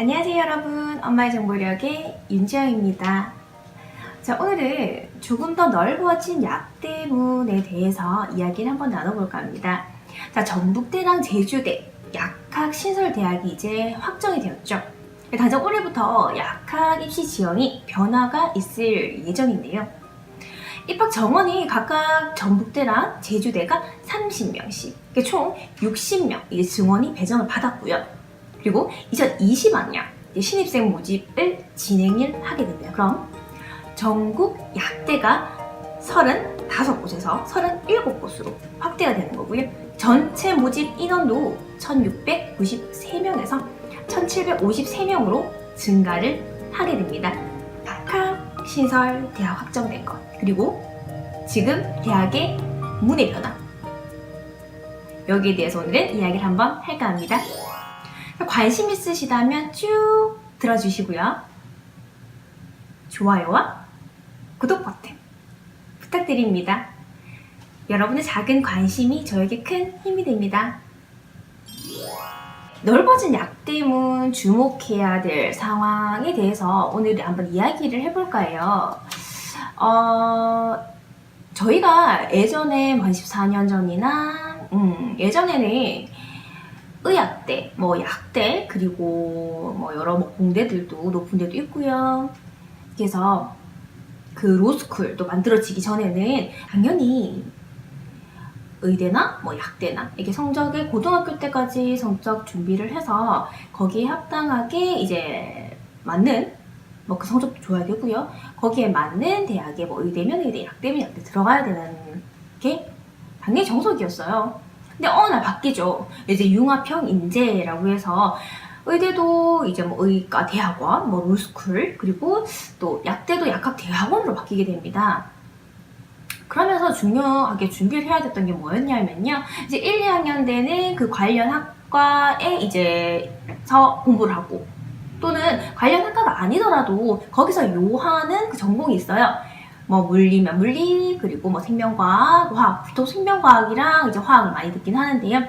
안녕하세요 여러분, 엄마의 정보력의 윤지영입니다. 자, 오늘은 조금 더 넓어진 약대문에 대해서 이야기를 한번 나눠볼까 합니다. 자, 전북대랑 제주대 약학신설대학이 이제 확정이 되었죠. 당장 올해부터 약학 입시 지원이 변화가 있을 예정인데요. 입학 정원이 각각 전북대랑 제주대가 30명씩, 총 60명 증원이 배정을 받았고요. 그리고 2020학년 신입생 모집을 진행을 하게 됩니다. 그럼 전국 약대가 35곳에서 37곳으로 확대가 되는 거고요. 전체 모집 인원도 1693명에서 1753명으로 증가를 하게 됩니다. 약학신설 대학 확정된 것, 그리고 지금 대학의 문의 변화, 여기에 대해서 오늘은 이야기를 한번 할까 합니다. 관심 있으시다면 쭉 들어주시고요. 좋아요와 구독 버튼 부탁드립니다. 여러분의 작은 관심이 저에게 큰 힘이 됩니다. 넓어진 약대문 주목해야 될 상황에 대해서 오늘 한번 이야기를 해볼까 해요. 저희가 예전에 14년 전이나 예전에는 의학대, 약대, 그리고 여러 공대들도 높은 데도 있고요. 그래서 그 로스쿨도 만들어지기 전에는 당연히 의대나 약대나 이게 성적에 고등학교 때까지 성적 준비를 해서 거기에 합당하게 이제 맞는 그 성적도 좋아야 되고요. 거기에 맞는 대학에 의대면 의대, 약대면 약대 들어가야 되는 게 당연히 정석이었어요. 근데 어느 날 바뀌죠. 이제 융합형 인재라고 해서 의대도 이제 의과 대학원, 로스쿨, 그리고 또 약대도 약학대학원으로 바뀌게 됩니다. 그러면서 중요하게 준비를 해야 됐던 게 뭐였냐면요. 이제 1, 2학년 때는 그 관련 학과에 이제서 공부를 하고, 또는 관련 학과가 아니더라도 거기서 요하는 그 전공이 있어요. 물리면 물리, 그리고 생명과학, 화학, 보통 생명과학이랑 이제 화학을 많이 듣긴 하는데요.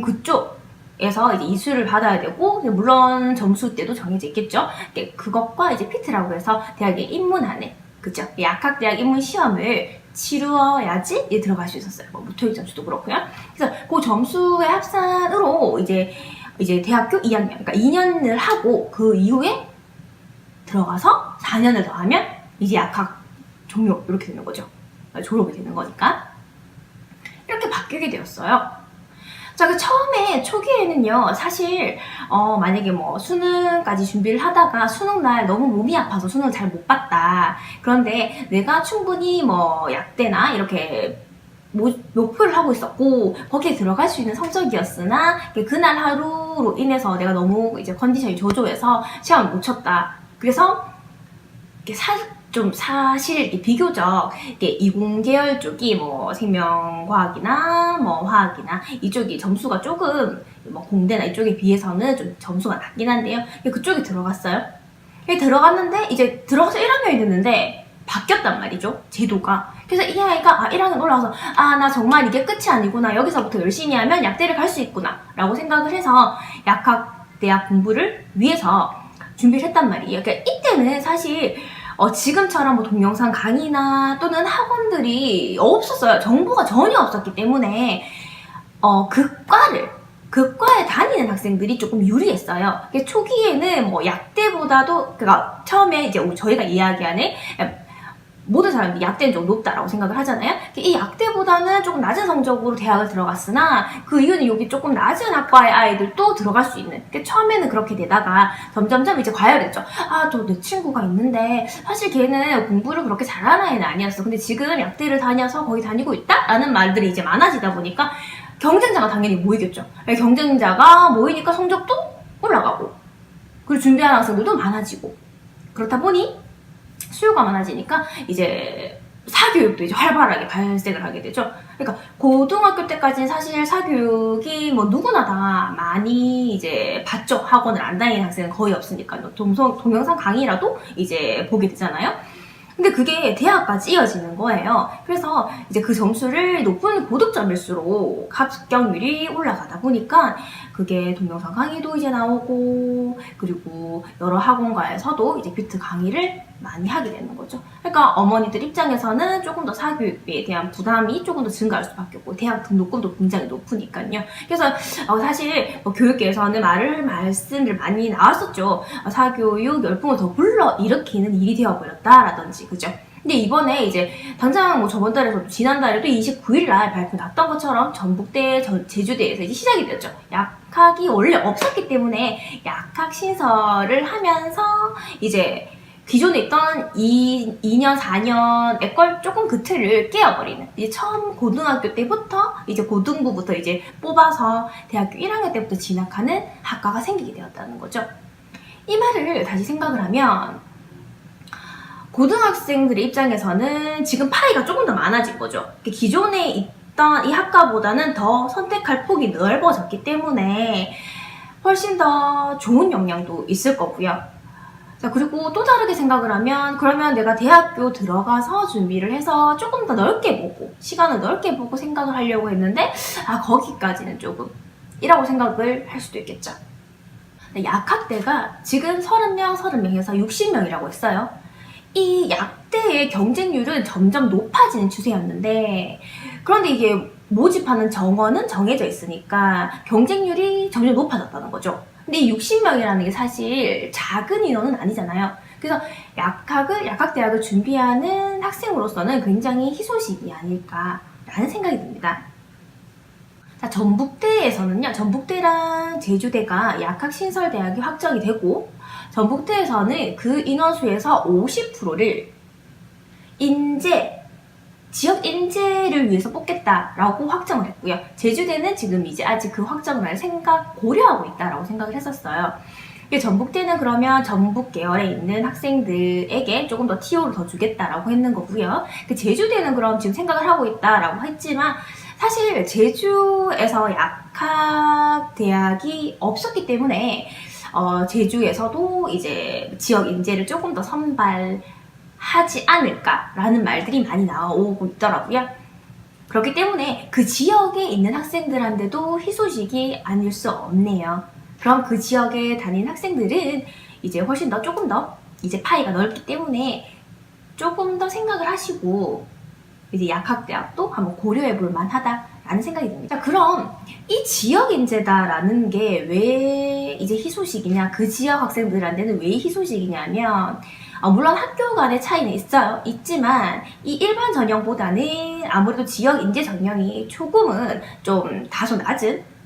그쪽에서 이제 이수를 받아야 되고, 물론 점수 때도 정해져 있겠죠. 그것과 이제 피트라고 해서 대학에 입문하는, 그죠? 약학대학 입문 시험을 치루어야지 들어갈 수 있었어요. 토익 점수도 그렇고요. 그래서 그 점수의 합산으로 이제 대학교 2학년, 그러니까 2년을 하고 그 이후에 들어가서 4년을 더 하면 이제 약학 종료, 이렇게 되는 거죠. 졸업이 되는 거니까. 이렇게 바뀌게 되었어요. 자, 그 처음에 초기에는요, 사실 만약에 수능까지 준비를 하다가 수능날 너무 몸이 아파서 수능을 잘 못 봤다. 그런데 내가 충분히 약대나 이렇게 목표를 하고 있었고 거기에 들어갈 수 있는 성적이었으나 그날 하루로 인해서 내가 너무 이제 컨디션이 저조해서 시험을 못 쳤다. 그래서 사실 비교적 이공계열 쪽이 생명과학이나 화학이나 이쪽이 점수가 조금 공대나 이쪽에 비해서는 좀 점수가 낮긴 한데요. 그쪽에 들어갔어요. 들어갔는데 이제 들어가서 1학년이 됐는데 바뀌었단 말이죠, 제도가. 그래서 이 아이가 1학년 올라와서 나 정말 이게 끝이 아니구나, 여기서부터 열심히 하면 약대를 갈 수 있구나 라고 생각을 해서 약학대학 공부를 위해서 준비를 했단 말이에요. 그러니까 이때는 사실 지금처럼 동영상 강의나 또는 학원들이 없었어요. 정보가 전혀 없었기 때문에 극과에 다니는 학생들이 조금 유리했어요. 초기에는 약대보다도, 그러니까 처음에 이제 저희가 이야기하는 모든 사람들이 약대는 좀 높다라고 생각을 하잖아요. 이 약대보다는 조금 낮은 성적으로 대학을 들어갔으나 그 이유는 여기 조금 낮은 학과의 아이들도 들어갈 수 있는. 처음에는 그렇게 되다가 점점점 이제 과열했죠. 또 내 친구가 있는데 사실 걔는 공부를 그렇게 잘하는 애는 아니었어. 근데 지금 약대를 다녀서 거기 다니고 있다? 라는 말들이 이제 많아지다 보니까 경쟁자가 당연히 모이겠죠. 경쟁자가 모이니까 성적도 올라가고, 그리고 준비하는 학생들도 많아지고, 그렇다 보니 수요가 많아지니까 이제 사교육도 이제 활발하게 발생을 하게 되죠. 그러니까 고등학교 때까지는 사실 사교육이 누구나 다 많이 이제 봤죠. 학원을 안 다니는 학생은 거의 없으니까요. 동영상 강의라도 이제 보게 되잖아요. 근데 그게 대학까지 이어지는 거예요. 그래서 이제 그 점수를 높은 고득점일수록 합격률이 올라가다 보니까 그게 동영상 강의도 이제 나오고, 그리고 여러 학원가에서도 이제 뷰트 강의를 많이 하게 되는 거죠. 그러니까 어머니들 입장에서는 조금 더 사교육비에 대한 부담이 조금 더 증가할 수밖에 없고, 대학 등록금도 굉장히 높으니까요. 그래서 사실 교육계에서는 말씀을 많이 나왔었죠. 사교육 열풍을 더 불러일으키는 일이 되어버렸다라든지, 그죠? 근데 이번에 이제 당장 저번 달에서 지난달에도 29일날 발표 났던 것처럼 전북대, 제주대에서 이제 시작이 됐죠. 약학이 원래 없었기 때문에 약학 신설을 하면서 이제 기존에 있던 2년, 4년의 걸 조금 그 틀을 깨어버리는, 이제 처음 고등학교 때부터 이제 고등부부터 이제 뽑아서 대학교 1학년 때부터 진학하는 학과가 생기게 되었다는 거죠. 이 말을 다시 생각을 하면 고등학생들의 입장에서는 지금 파이가 조금 더 많아진 거죠. 기존에 있던 이 학과보다는 더 선택할 폭이 넓어졌기 때문에 훨씬 더 좋은 역량도 있을 거고요. 자, 그리고 또 다르게 생각을 하면, 그러면 내가 대학교 들어가서 준비를 해서 조금 더 넓게 보고, 시간을 넓게 보고 생각을 하려고 했는데, 거기까지는 조금 이라고 생각을 할 수도 있겠죠. 약학대가 지금 30명, 30명에서 60명이라고 했어요. 이 약대의 경쟁률은 점점 높아지는 추세였는데, 그런데 이게 모집하는 정원은 정해져 있으니까 경쟁률이 점점 높아졌다는 거죠. 근데 60명이라는 게 사실 작은 인원은 아니잖아요. 그래서 약학대학을 준비하는 학생으로서는 굉장히 희소식이 아닐까라는 생각이 듭니다. 자, 전북대에서는요, 전북대랑 제주대가 약학신설대학이 확정이 되고, 전북대에서는 그 인원수에서 50%를 지역 인재를 위해서 뽑겠다라고 확정을 했고요. 제주대는 지금 이제 아직 그 확정을 고려하고 있다라고 생각을 했었어요. 전북대는 그러면 전북 계열에 있는 학생들에게 조금 더 티오를 더 주겠다라고 했는 거고요. 제주대는 그럼 지금 생각을 하고 있다라고 했지만, 사실 제주에서 약학대학이 없었기 때문에 제주에서도 이제 지역 인재를 조금 더 선발하지 않을까라는 말들이 많이 나오고 있더라고요. 그렇기 때문에 그 지역에 있는 학생들한테도 희소식이 아닐 수 없네요. 그럼 그 지역에 다니는 학생들은 이제 훨씬 더 조금 더 이제 파이가 넓기 때문에 조금 더 생각을 하시고 이제 약학대학도 한번 고려해 볼 만하다라는 생각이 듭니다. 그럼 이 지역 인재다라는 게 왜 이제 희소식이냐, 그 지역 학생들한테는 왜 희소식이냐면, 물론 학교 간의 차이는 있지만 이 일반 전형보다는 아무래도 지역 인재 전형이 조금은 좀 다소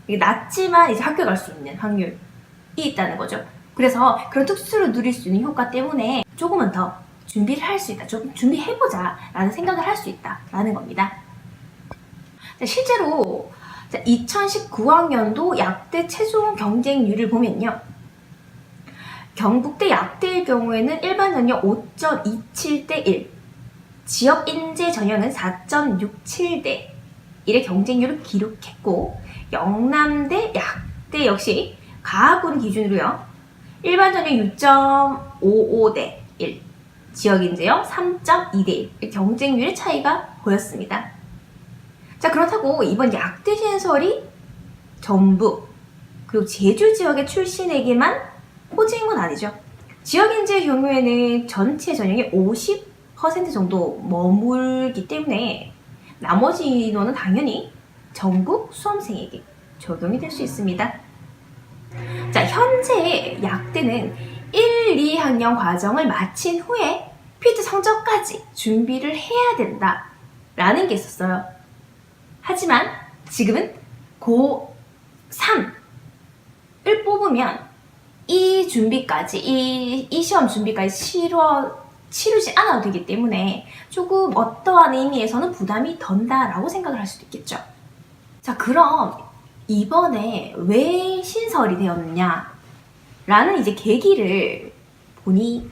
낮지만 이제 학교 갈 수 있는 확률이 있다는 거죠. 그래서 그런 특수를 누릴 수 있는 효과 때문에 조금은 더 준비를 할 수 있다, 조금 준비해보자 라는 생각을 할 수 있다 라는 겁니다. 실제로 2019학년도 약대 최종 경쟁률을 보면요, 경북대 약대의 경우에는 일반 전형 5.27대 1, 지역 인재 전형은 4.67대 1의 경쟁률을 기록했고, 영남대 약대 역시 가학군 기준으로요, 일반 전형 6.55대 1, 지역 인재형 3.2대 1, 경쟁률의 차이가 보였습니다. 자, 그렇다고 이번 약대 신설이 전북 그리고 제주 지역의 출신에게만 호재인 건 아니죠. 지역 인재의 경우에는 전체 전형의 50% 정도 머물기 때문에 나머지 인원은 당연히 전국 수험생에게 적용이 될 수 있습니다. 자, 현재 약대는 1, 2학년 과정을 마친 후에 퓨트 성적까지 준비를 해야 된다라는 게 있었어요. 하지만 지금은 고3을 뽑으면 이 준비까지, 이 시험 준비까지 치르지 않아도 되기 때문에 조금 어떠한 의미에서는 부담이 덜다라고 생각을 할 수도 있겠죠. 자, 그럼 이번에 왜 신설이 되었느냐 라는 이제 계기를 보니,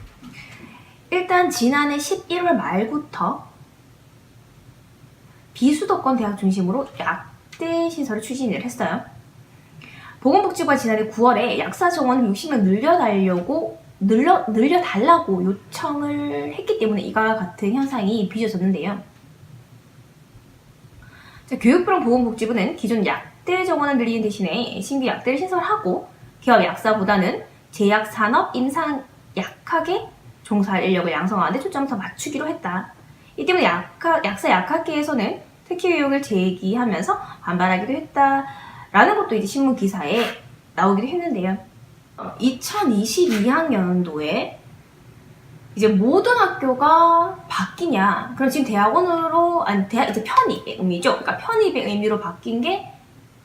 일단 지난해 11월 말부터 비수도권 대학 중심으로 약대 신설을 추진을 했어요. 보건복지부가 지난해 9월에 약사 정원을 60명 늘려달라고 늘려달라고 요청을 했기 때문에 이와 같은 현상이 빚어졌는데요. 자, 교육부랑 보건복지부는 기존 약대 정원을 늘리는 대신에 신규 약대를 신설하고 기업 약사보다는 제약산업 임상약학에 종사할 인력을 양성하는 데 초점을 더 맞추기로 했다. 이 때문에 약사 약학계에서는 특혜 의혹을 제기하면서 반발하기도 했다라는 것도 이제 신문 기사에 나오기도 했는데요. 2022학년도에 이제 모든 학교가 바뀌냐? 그럼 지금 대학원으로 이제 편입의 의미죠. 그러니까 편입의 의미로 바뀐 게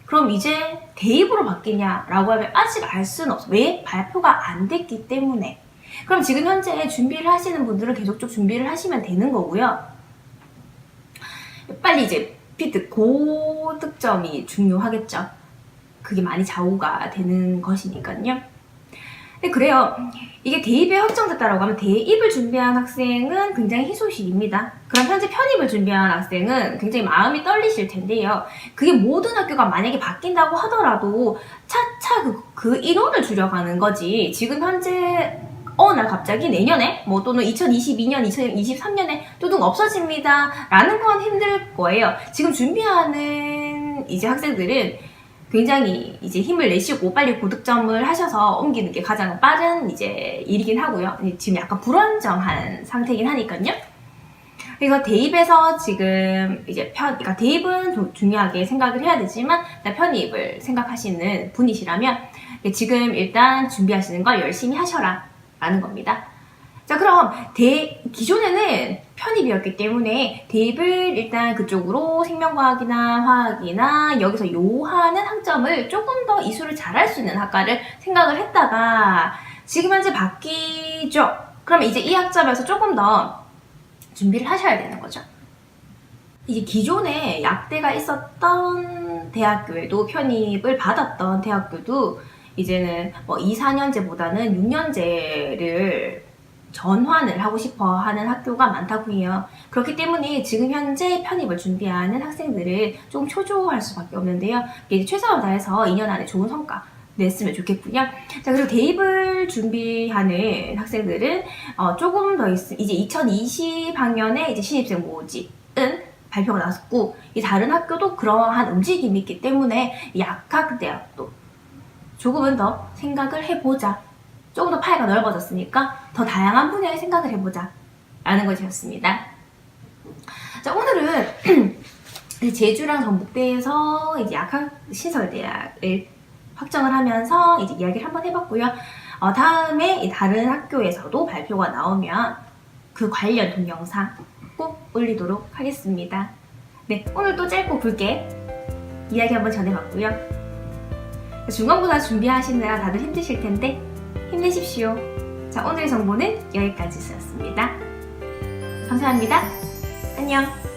그럼 이제 대입으로 바뀌냐라고 하면 아직 알 수는 없어. 왜? 발표가 안 됐기 때문에. 그럼 지금 현재 준비를 하시는 분들은 계속 준비를 하시면 되는 거고요. 빨리 이제 피드 고득점이 중요하겠죠. 그게 많이 좌우가 되는 것이니까요. 네, 그래요. 이게 대입에 확정됐다라고 하면 대입을 준비한 학생은 굉장히 희소식입니다. 그럼 현재 편입을 준비한 학생은 굉장히 마음이 떨리실 텐데요. 그게 모든 학교가 만약에 바뀐다고 하더라도 차차 그 인원을 줄여가는 거지. 지금 현재 나 갑자기 내년에 또는 2022년, 2023년에 뚜둥 없어집니다 라는 건 힘들 거예요. 지금 준비하는 이제 학생들은 굉장히 이제 힘을 내시고 빨리 고득점을 하셔서 옮기는 게 가장 빠른 이제 일이긴 하고요. 지금 약간 불안정한 상태이긴 하니까요. 그래서 대입에서 지금 이제 그러니까 대입은 중요하게 생각을 해야 되지만 편입을 생각하시는 분이시라면 지금 일단 준비하시는 걸 열심히 하셔라 라는 겁니다. 자, 그럼 기존에는 편입이었기 때문에 대입을 일단 그쪽으로 생명과학이나 화학이나 여기서 요하는 학점을 조금 더 이수를 잘할 수 있는 학과를 생각을 했다가 지금 현재 바뀌죠. 그럼 이제 이 학점에서 조금 더 준비를 하셔야 되는 거죠. 이제 기존에 약대가 있었던 대학교에도 편입을 받았던 대학교도 이제는 2, 4년제보다는 6년제를 전환을 하고 싶어 하는 학교가 많다고 해요. 그렇기 때문에 지금 현재 편입을 준비하는 학생들을 조금 초조할 수밖에 없는데요. 이제 최선을 다해서 2년 안에 좋은 성과 냈으면 좋겠고요. 자, 그리고 대입을 준비하는 학생들은 조금 더 이제 2020학년에 이제 신입생 모집은 발표가 나왔고 다른 학교도 그러한 움직임이 있기 때문에 약학대학도 조금은 더 생각을 해보자. 조금 더 파이가 넓어졌으니까 더 다양한 분야의 생각을 해보자 라는 것이었습니다. 자, 오늘은 제주랑 전북대에서 이제 약학시설대학을 확정을 하면서 이제 이야기를 한번 해봤고요. 다음에 다른 학교에서도 발표가 나오면 그 관련 동영상 꼭 올리도록 하겠습니다. 네, 오늘 또 짧고 굵게 이야기 한번 전해봤고요. 중간고사 준비하시느라 다들 힘드실 텐데 힘내십시오. 자, 오늘의 정보는 여기까지였습니다. 감사합니다. 안녕.